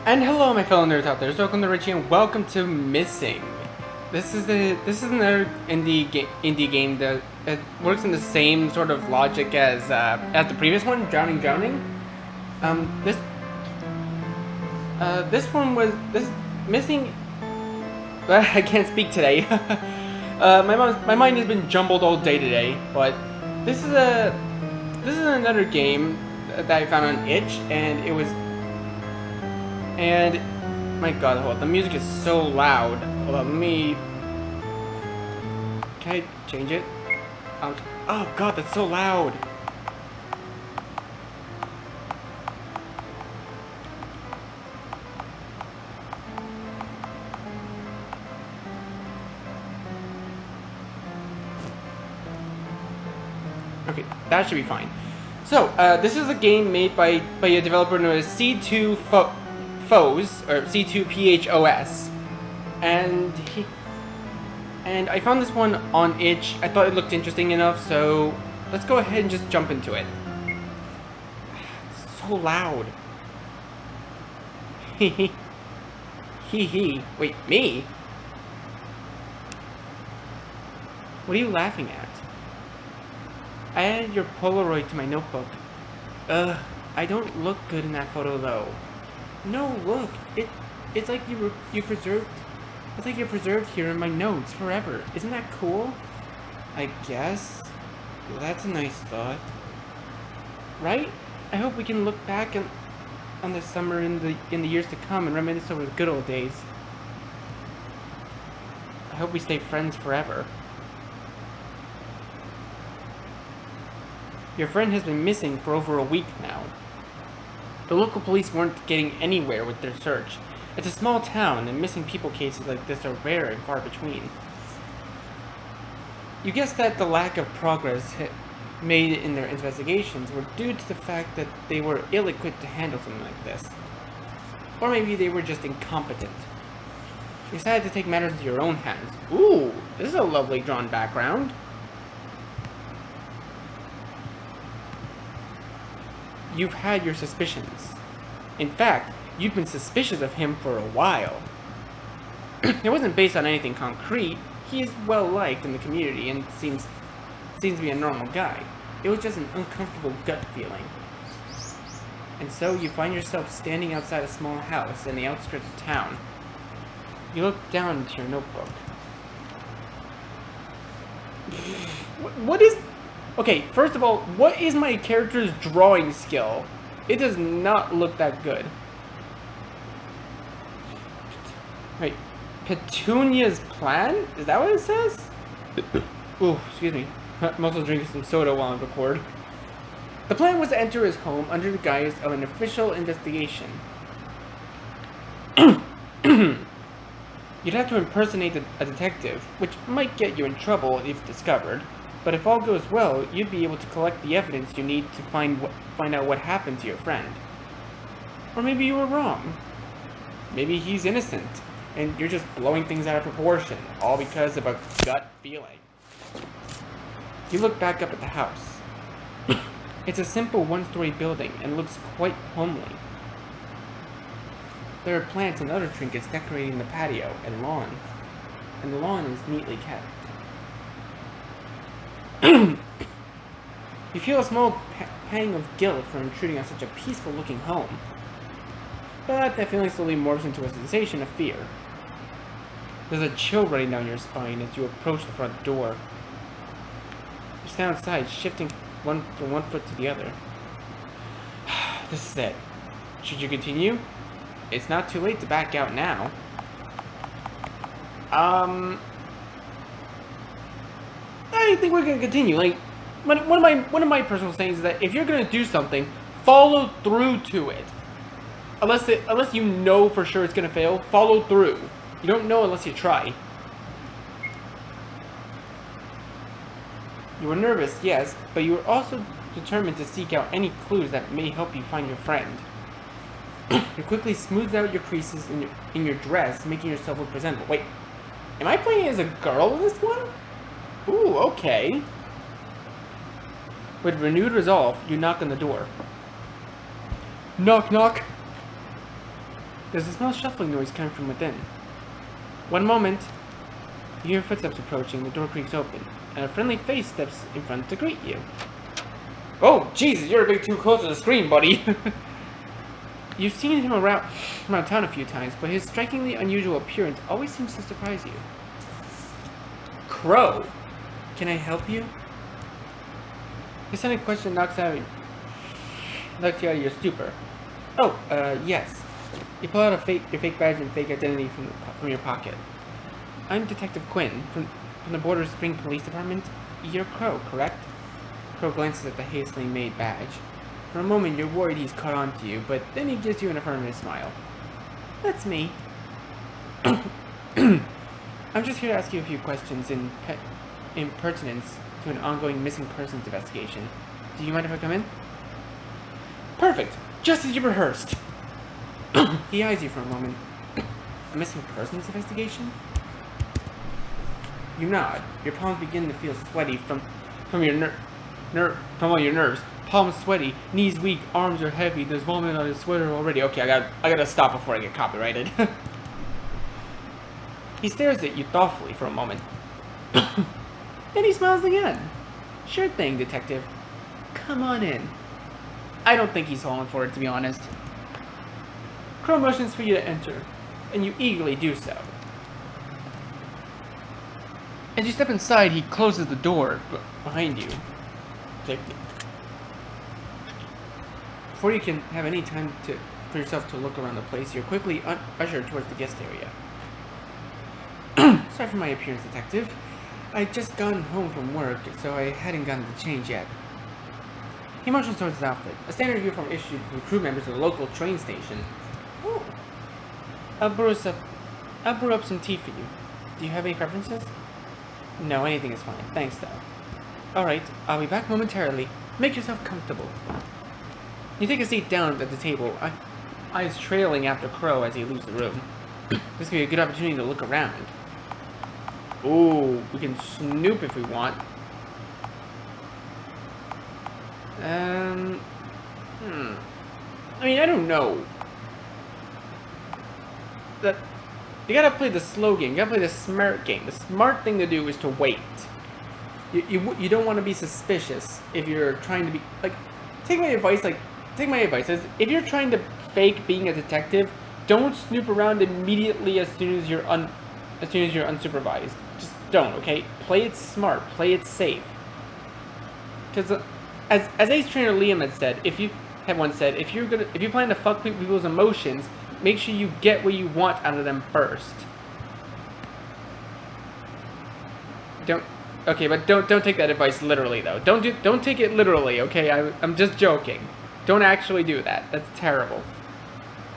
And hello, my fellow nerds out there. So welcome to Richie, and welcome to Missing. This is another indie game that it works in the same sort of logic as the previous one, Drowning. This Missing. I can't speak today. My mind has been jumbled all day today, but this is another game that I found on itch, and it was. And my god, hold on, the music is so loud. Hold on, let me. Can I change it? Oh god, that's so loud. Okay, that should be fine. So, this is a game made by a developer known as C2 Phos, or C2PHOS, and I found this one on itch. I thought it looked interesting enough, so let's go ahead and just jump into it. It's so loud. Hee hee. Wait, me? What are you laughing at? I added your Polaroid to my notebook. Ugh, I don't look good in that photo though. No, look, it's like you're preserved here in my notes forever. Isn't that cool? I guess. Well, that's a nice thought. Right? I hope we can look back on this summer in the years to come and reminisce over the good old days. I hope we stay friends forever. Your friend has been missing for over a week now. The local police weren't getting anywhere with their search. It's a small town, and missing people cases like this are rare and far between. You guess that the lack of progress made in their investigations were due to the fact that they were ill-equipped to handle something like this. Or maybe they were just incompetent. You decided to take matters into your own hands. Ooh, this is a lovely drawn background. You've had your suspicions. In fact, you've been suspicious of him for a while. It wasn't based on anything concrete. He is well liked in the community and seems to be a normal guy. It was just an uncomfortable gut feeling. And so you find yourself standing outside a small house in the outskirts of town. You look down into your notebook. What is... Okay, first of all, what is my character's drawing skill? It does not look that good. Wait, Petunia's plan? Is that what it says? Ooh, excuse me. I'm also drinking some soda while I record. The plan was to enter his home under the guise of an official investigation. You'd have to impersonate a detective, which might get you in trouble if discovered. But if all goes well, you'd be able to collect the evidence you need to find out what happened to your friend. Or maybe you were wrong. Maybe he's innocent, and you're just blowing things out of proportion, all because of a gut feeling. You look back up at the house. It's a simple one-story building, and looks quite homely. There are plants and other trinkets decorating the patio and lawn, and the lawn is neatly kept. You feel a small pang of guilt for intruding on such a peaceful-looking home, but that feeling slowly morphs into a sensation of fear. There's a chill running down your spine as you approach the front door. You stand outside, shifting from one foot to the other. This is it. Should you continue? It's not too late to back out now. I think we're gonna continue. Like, one of my personal sayings is that if you're gonna do something, follow through to it. Unless you know for sure it's gonna fail, follow through. You don't know unless you try. You were nervous, yes, but you were also determined to seek out any clues that may help you find your friend. You quickly smoothed out your creases in your dress, making yourself look presentable. Wait, am I playing as a girl in this one? Ooh, okay. With renewed resolve, you knock on the door. Knock, knock. There's a small shuffling noise coming from within. One moment, you hear footsteps approaching, the door creaks open, and a friendly face steps in front to greet you. Oh, Jesus, you're a bit too close to the screen, buddy. You've seen him around town a few times, but his strikingly unusual appearance always seems to surprise you. Crow, can I help you? His sudden question knocks you out of your stupor. Oh, yes. You pull out your fake badge and fake identity from your pocket. I'm Detective Quinn, from the Border Spring Police Department. You're Crow, correct? Crow glances at the hastily made badge. For a moment, you're worried he's caught on to you, but then he gives you an affirmative smile. That's me. I'm just here to ask you a few questions in pertinence to an ongoing missing persons investigation. Do you mind if I come in? Perfect! Just as you rehearsed! He eyes you for a moment. A missing persons investigation? You nod. Your palms begin to feel sweaty from your all your nerves. Palms sweaty, knees weak, arms are heavy. There's vomit on his sweater already. Okay, I gotta stop before I get copyrighted. He stares at you thoughtfully for a moment. Then he smiles again. Sure thing, detective. Come on in. I don't think he's falling for it, to be honest. Crow motions for you to enter, and you eagerly do so. As you step inside, he closes the door behind you. Before you can have any time for yourself to look around the place, you're quickly ushered towards the guest area. Sorry for my appearance, detective. I'd just gotten home from work, so I hadn't gotten the change yet. He motions towards his outfit, a standard uniform issued to crew members of the local train station. Oh. I'll brew up some tea for you. Do you have any preferences? No, anything is fine. Thanks, though. Alright, I'll be back momentarily. Make yourself comfortable. You take a seat down at the table, eyes trailing after Crow as he leaves the room. This could be a good opportunity to look around. Ooh, we can snoop if we want. I mean, I don't know. You gotta play the slow game. You gotta play the smart game. The smart thing to do is to wait. You don't want to be suspicious if you're trying to be like. Take my advice. If you're trying to fake being a detective, don't snoop around immediately as soon as you're unsupervised. Just don't. Okay. Play it smart. Play it safe. Because as Ace Trainer Liam had once said, if you plan to fuck people's emotions, make sure you get what you want out of them first. Don't take that advice literally though. Don't take it literally, okay? I'm just joking. Don't actually do that. That's terrible.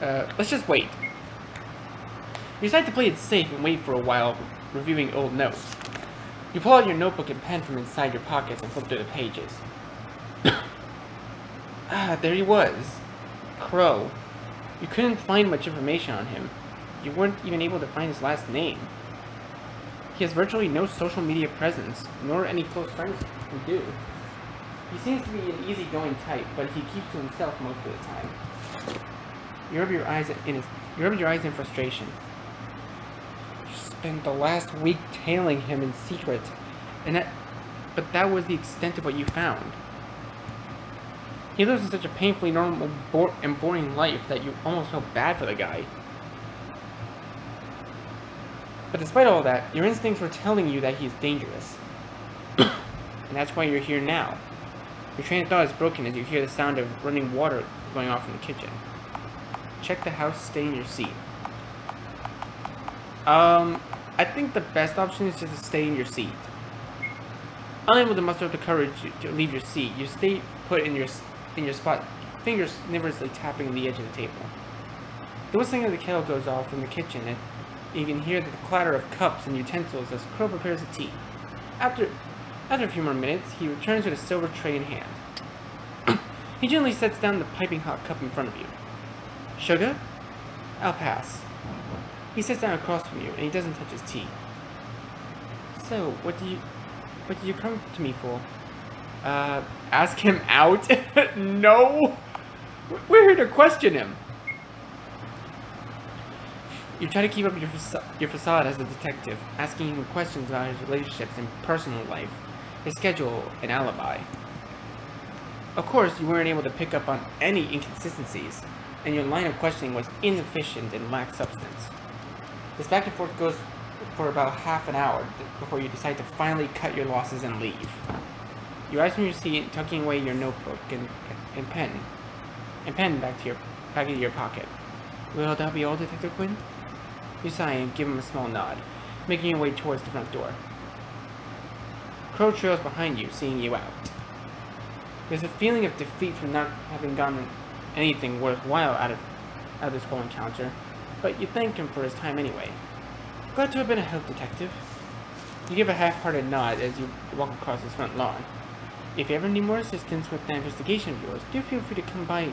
Let's just wait. You decide to play it safe and wait for a while, reviewing old notes. You pull out your notebook and pen from inside your pockets and flip through the pages. There he was. Crow. You couldn't find much information on him. You weren't even able to find his last name. He has virtually no social media presence, nor any close friends who do. He seems to be an easygoing type, but he keeps to himself most of the time. You rub your eyes in frustration. You spent the last week tailing him in secret, but that was the extent of what you found. He lives in such a painfully normal and boring life that you almost felt bad for the guy. But despite all that, your instincts were telling you that he is dangerous. And that's why you're here now. Your train of thought is broken as you hear the sound of running water going off in the kitchen. Check the house, stay in your seat. I think the best option is just to stay in your seat. Unable to muster up the courage to leave your seat, you stay put in your spot, fingers nervously tapping the edge of the table. The whistling of the kettle goes off in the kitchen, and you can hear the clatter of cups and utensils as Crow prepares the tea. After a few more minutes, he returns with a silver tray in hand. He gently sets down the piping hot cup in front of you. Sugar? I'll pass. He sits down across from you, and he doesn't touch his tea. So, what did you come to me for? Ask him out? No! We're here to question him. You try to keep up your facade as a detective, asking him questions about his relationships and personal life, his schedule, and alibi. Of course, you weren't able to pick up on any inconsistencies, and your line of questioning was inefficient and lacked substance. This back and forth goes for about half an hour before you decide to finally cut your losses and leave. You rise from your seat, tucking away your notebook and pen back into your pocket. Will that be all, Detective Quinn? You sigh and give him a small nod, making your way towards the front door. Crow trails behind you, seeing you out. There's a feeling of defeat from not having gotten anything worthwhile out of this whole encounter, but you thank him for his time anyway. Glad to have been a help, Detective. You give a half-hearted nod as you walk across his front lawn. If you ever need more assistance with that investigation of yours, do feel free to come by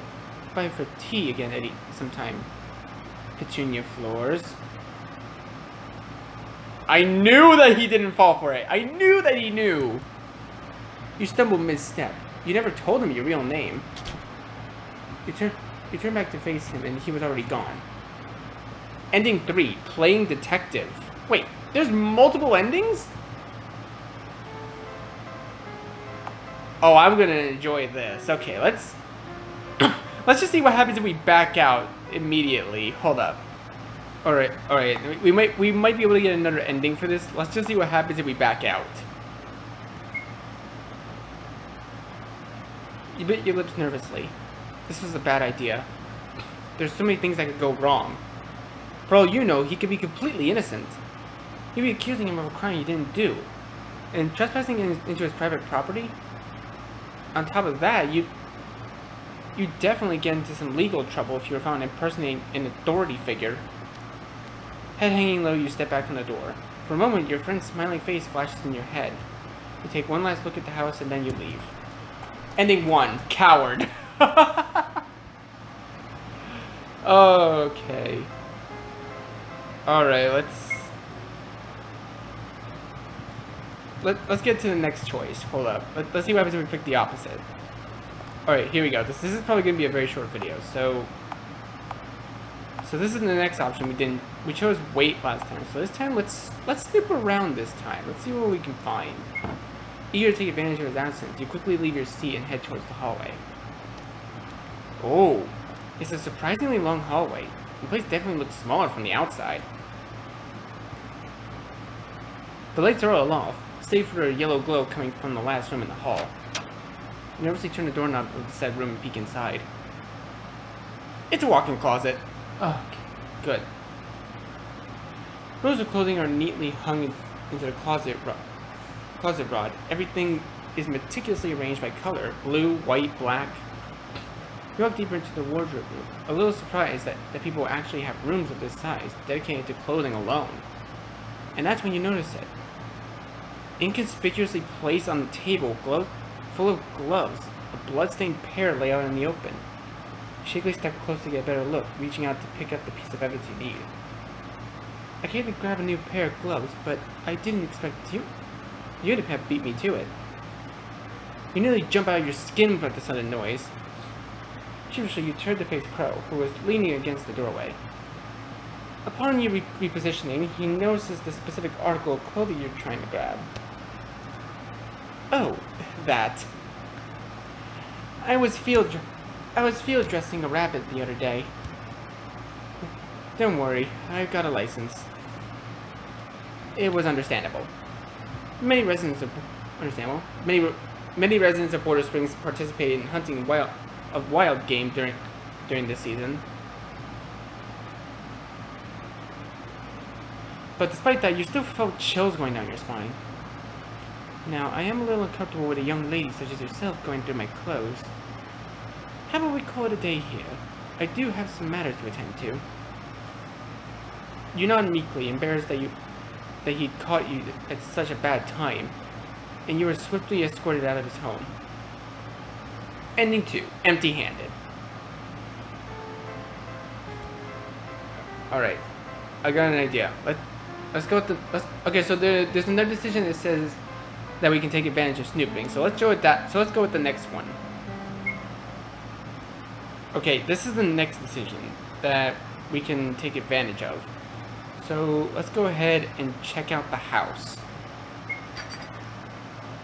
for tea again at sometime. Petunia Floors. I knew that he didn't fall for it. I knew that he knew. You stumble mid-step. You never told him your real name. You turn back to face him, and he was already gone. Ending 3, playing detective. Wait, there's multiple endings? Oh, I'm gonna enjoy this. Okay, let's just see what happens if we back out immediately. Hold up. All right. We might be able to get another ending for this. Let's just see what happens if we back out. You bit your lips nervously. This was a bad idea. There's so many things that could go wrong. For all you know, he could be completely innocent. You'd be accusing him of a crime he didn't do. And trespassing into his private property? On top of that, you'd definitely get into some legal trouble if you were found impersonating an authority figure. Head hanging low, you step back from the door. For a moment, your friend's smiling face flashes in your head. You take one last look at the house and then you leave. Ending 1, coward. Okay. Alright, let's get to the next choice. Hold up. Let's see what happens if we pick the opposite. Alright, here we go. This is probably going to be a very short video. So this is the next option. We chose wait last time. So this time, let's snoop around this time. Let's see what we can find. Eager to take advantage of his absence, you quickly leave your seat and head towards the hallway. Oh, it's a surprisingly long hallway. The place definitely looks smaller from the outside. The lights are all off, save for a yellow glow coming from the last room in the hall. You nervously turn the doorknob of the said room and peek inside. It's a walk-in closet. Oh, okay, good. Rows of clothing are neatly hung into the closet rod. Everything is meticulously arranged by color: blue, white, black. You walk deeper into the wardrobe room, a little surprised that people actually have rooms of this size dedicated to clothing alone. And that's when you notice it. Inconspicuously placed on the table, full of gloves, a blood-stained pair lay out in the open. You shakily step close to get a better look, reaching out to pick up the piece of evidence you need. I came to grab a new pair of gloves, but I didn't expect you to have beat me to it. You nearly jump out of your skin at the sudden noise. Sheepishly, you turned to face Crow, who was leaning against the doorway. Upon you repositioning, he notices the specific article of clothing you're trying to grab. Oh, that. I was field dressing a rabbit the other day. Don't worry, I've got a license. It was understandable. Many residents of Border Springs participated in hunting wild game during this season. But despite that, you still felt chills going down your spine. Now, I am a little uncomfortable with a young lady such as yourself going through my clothes. How about we call it a day here? I do have some matters to attend to. You nod meekly, embarrassed that he'd caught you at such a bad time, and you were swiftly escorted out of his home. Ending 2, empty-handed. Alright, I got an idea. Let's go with okay, so there's another decision that says that we can take advantage of snooping, so let's go with that. So let's go with the next one. Okay, this is the next decision that we can take advantage of. So let's go ahead and check out the house.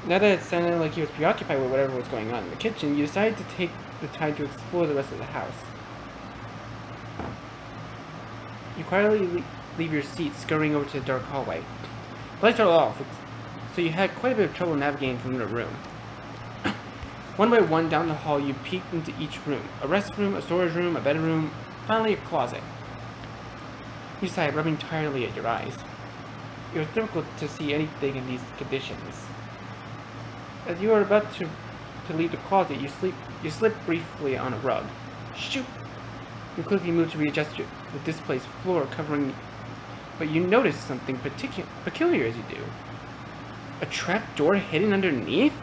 Now that it sounded like he was preoccupied with whatever was going on in the kitchen, you decided to take the time to explore the rest of the house. You quietly leave your seat, scurrying over to the dark hallway. The lights are all off, so you had quite a bit of trouble navigating from room to room. One by one down the hall, you peeked into each room. A restroom, a storage room, a bedroom, finally a closet. You sighed, rubbing tiredly at your eyes. It was difficult to see anything in these conditions. As you are about to leave the closet, you slip briefly on a rug. Shoot! You quickly move to readjust the displaced floor, covering... But you notice something peculiar as you do. A trap door hidden underneath?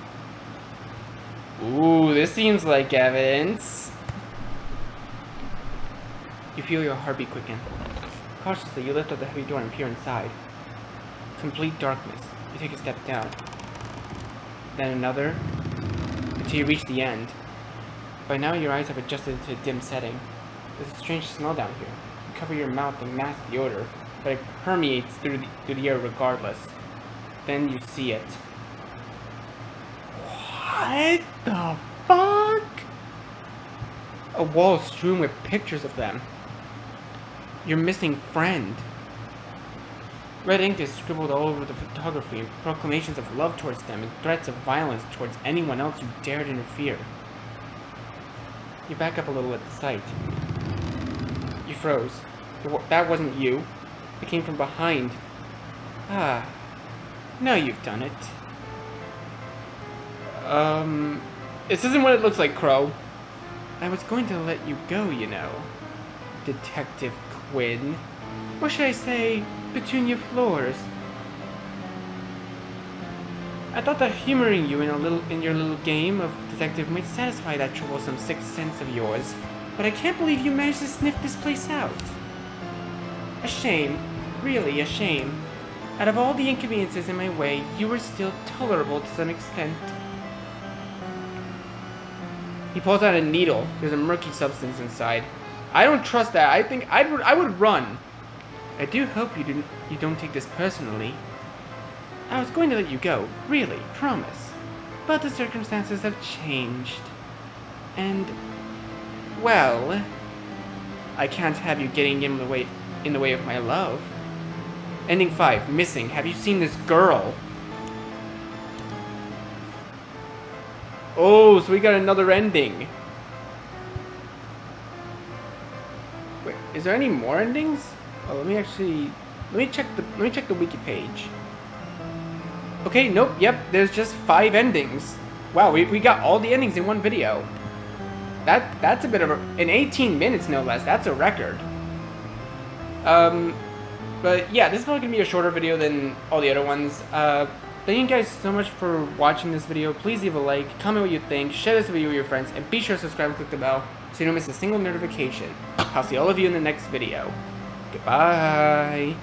Ooh, this seems like evidence. You feel your heartbeat quicken. Cautiously, you lift up the heavy door and peer inside. Complete darkness. You take a step down. Then another, until you reach the end. By now, your eyes have adjusted to a dim setting. There's a strange smell down here. You cover your mouth and mask the odor, but it permeates through the air regardless. Then you see it. What the fuck? A wall strewn with pictures of them. Your missing friend. Red ink is scribbled all over the photography, proclamations of love towards them and threats of violence towards anyone else who dared interfere. You back up a little at the sight. You froze. That wasn't you. It came from behind. Ah. Now you've done it. This isn't what it looks like, Crow. I was going to let you go, you know. Detective Quinn. Or should I say, Petunia Floors? I thought that humoring you in your little game of detective might satisfy that troublesome sixth sense of yours, but I can't believe you managed to sniff this place out. A shame. Really a shame. Out of all the inconveniences in my way, you were still tolerable to some extent. He pulls out a needle. There's a murky substance inside. I don't trust that. I think I would run. I do hope you don't take this personally. I was going to let you go, really, promise. But the circumstances have changed. And, well, I can't have you getting in the way of my love. Ending 5, missing. Have you seen this girl? Oh, so we got another ending. Wait, is there any more endings? Oh, let me check the wiki page. Okay, nope, yep, there's just 5 endings. Wow, we got all the endings in one video. That's a bit of in 18 minutes, no less. That's a record. But yeah, this is probably gonna be a shorter video than all the other ones. Thank you guys so much for watching this video. Please leave a like, comment what you think, share this video with your friends, and be sure to subscribe and click the bell so you don't miss a single notification. I'll see all of you in the next video. Goodbye.